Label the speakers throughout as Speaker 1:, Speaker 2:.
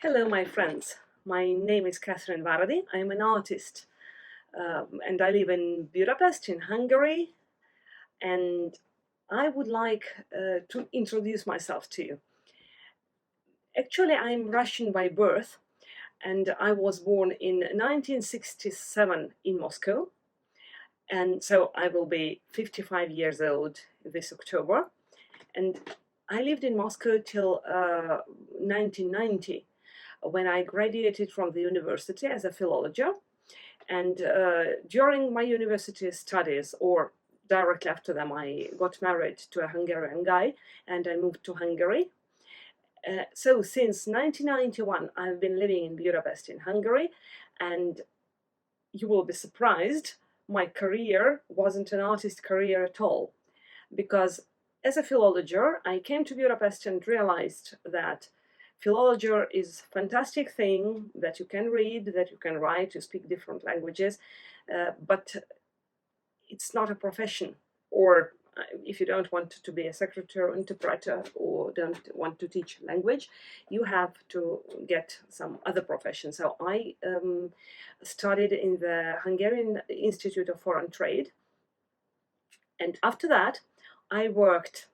Speaker 1: Hello, my friends. My name is Catherine Varadi. I'm an artist and I live in Budapest, in Hungary. And I would like to introduce myself to you. Actually, I'm Russian by birth, and I was born in 1967 in Moscow. And so I will be 55 years old this October. And I lived in Moscow till 1990 when I graduated from the university as a philologist. And during my university studies, or directly after them, I got married to a Hungarian guy and I moved to Hungary. So since 1991, I've been living in Budapest in Hungary, and you will be surprised, my career wasn't an artist career at all. Because as a philologist, I came to Budapest and realized that philology is a fantastic thing that you can read, that you can write, you speak different languages, but it's not a profession. Or if you don't want to be a secretary or interpreter or don't want to teach language, you have to get some other profession. So I studied in the Hungarian Institute of Foreign Trade. And after that, I worked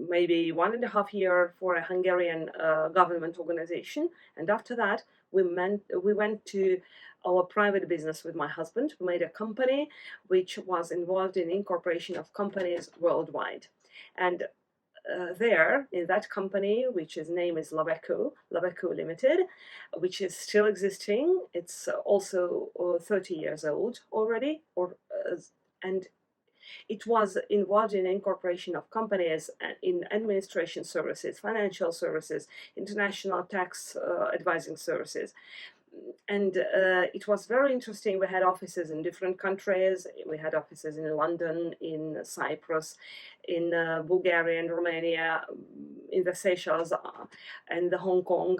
Speaker 1: maybe 1.5 years for a Hungarian government organization. And after that, we went to our private business with my husband. We made a company which was involved in incorporation of companies worldwide. And there, in that company, which his name is Labeco Limited, which is still existing. It's also 30 years old already, and it was involved in incorporation of companies in administration services, financial services, international tax advising services. And it was very interesting. We had offices in different countries. We had offices in London, in Cyprus, in Bulgaria and Romania, in the Seychelles, and the Hong Kong.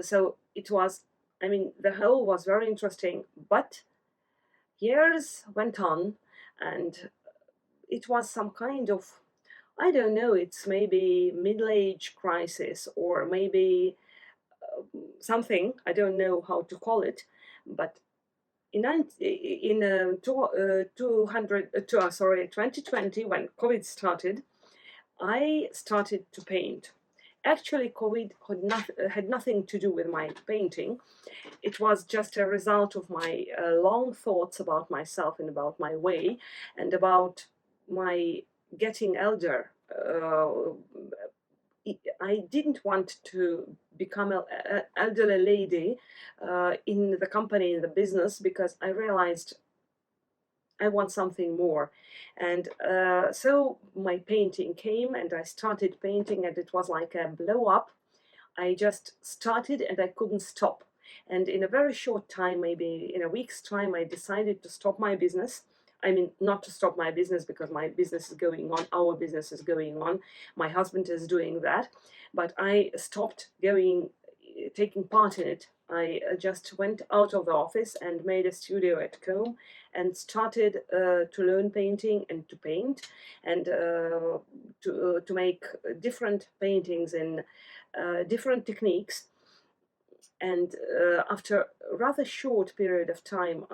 Speaker 1: So it was, the whole was very interesting. But years went on, and it was some kind of, I don't know, it's maybe middle age crisis or maybe something, I don't know how to call it. But in 2020, when COVID started, I started to paint. Actually, COVID had nothing to do with my painting. It was just a result of my long thoughts about myself and about my way and about my getting elder. I didn't want to become an elderly lady in the company, in the business, because I realized I want something more. And so my painting came and I started painting, and it was like a blow up. I just started and I couldn't stop. And in a very short time, maybe in a week's time, I decided to stop my business. I mean, not to stop my business because my business is going on, our business is going on, my husband is doing that. But I stopped taking part in it. I just went out of the office and made a studio at home and started to learn painting and to paint and to make different paintings in different techniques. And after a rather short period of time,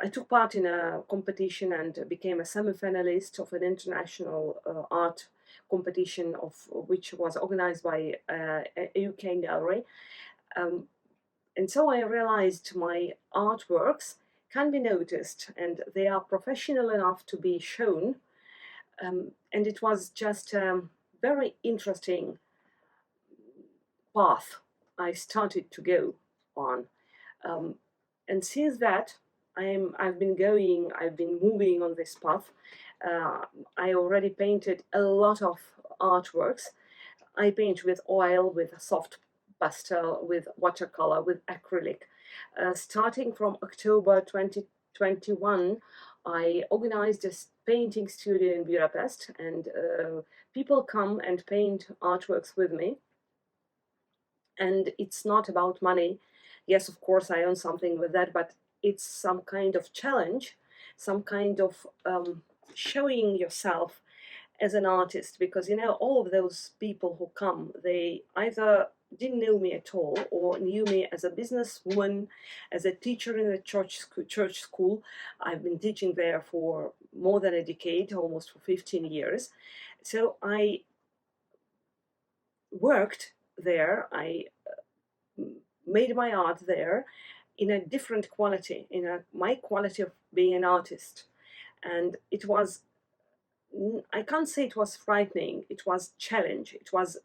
Speaker 1: I took part in a competition and became a semi-finalist of an international art competition, of which was organized by a UK gallery. Um, and so I realized my artworks can be noticed and they are professional enough to be shown. And it was just a very interesting path I started to go on. Um, and since that, I've been moving on this path. I already painted a lot of artworks. I paint with oil, with soft pastel, with watercolor, with acrylic. Starting from October 2021, I organized a painting studio in Budapest, and people come and paint artworks with me. And it's not about money. Yes, of course, I earn something with that, but it's some kind of challenge, some kind of showing yourself as an artist, because all of those people who come, they either didn't know me at all or knew me as a businesswoman, as a teacher in a church school. I've been teaching there for more than a decade, almost for 15 years. So I worked there. I made my art there in a different quality, my quality of being an artist. And it was, I can't say it was frightening, it was challenge. It was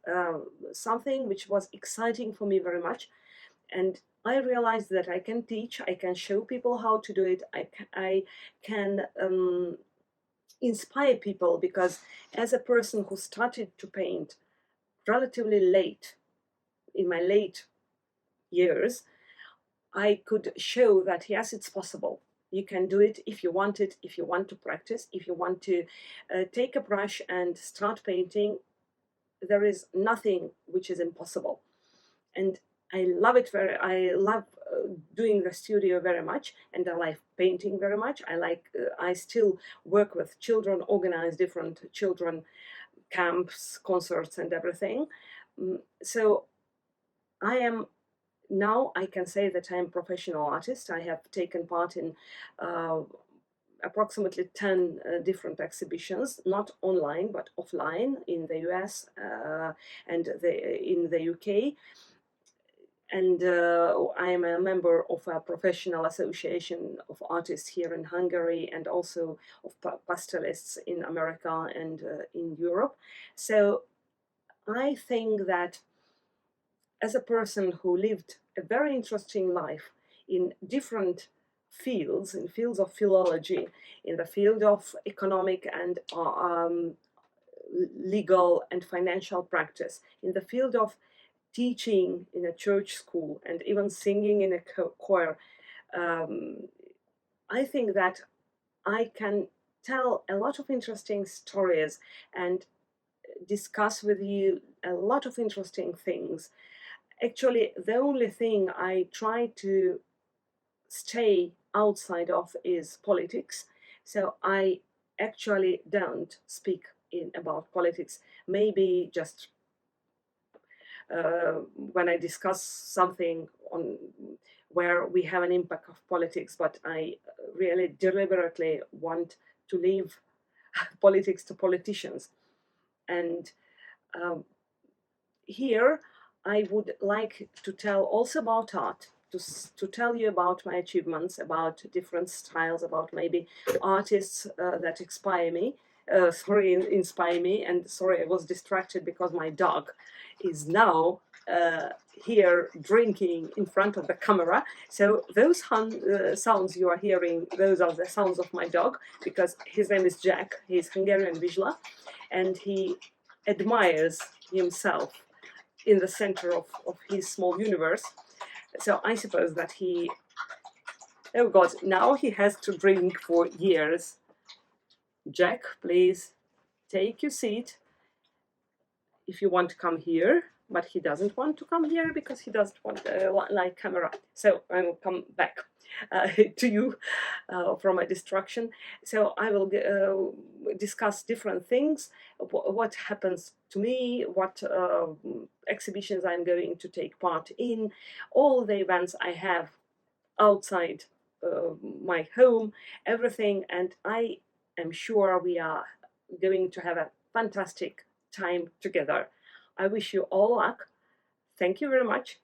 Speaker 1: something which was exciting for me very much. And I realized that I can teach, I can show people how to do it, I can inspire people, because as a person who started to paint relatively late, in my late years, I could show that yes, it's possible. You can do it if you want it, if you want to practice, if you want to take a brush and start painting. There is nothing which is impossible. And I love it I love doing the studio very much, and I like painting very much. I still work with children, organize different children camps, concerts, and everything. So I am now, I can say that I'm a professional artist. I have taken part in approximately 10 different exhibitions, not online but offline, in the US and in the UK. And I am a member of a professional association of artists here in Hungary, and also of pastelists in America and in Europe. So I think that as a person who lived a very interesting life in different fields, in fields of philology, in the field of economic and legal and financial practice, in the field of teaching in a church school, and even singing in a choir, I think that I can tell a lot of interesting stories and discuss with you a lot of interesting things. Actually, the only thing I try to stay outside of is politics. So I actually don't speak about politics. Maybe just when I discuss something on where we have an impact of politics, but I really deliberately want to leave politics to politicians. And here I would like to tell also about art, to tell you about my achievements, about different styles, about maybe artists that inspire me. Inspire me. And sorry, I was distracted because my dog is now here drinking in front of the camera. So those sounds you are hearing, those are the sounds of my dog, because his name is Jack. He's Hungarian Vizsla, and he admires himself in the center of his small universe. So I suppose that oh God, now he has to drink for years. Jack, please take your seat if you want to come here. But he doesn't want to come here because he doesn't want like camera. So I will come back to you from a distraction. So I will discuss different things, what happens to me, what exhibitions I'm going to take part in, all the events I have outside my home, everything. And I am sure we are going to have a fantastic time together. I wish you all luck. Thank you very much.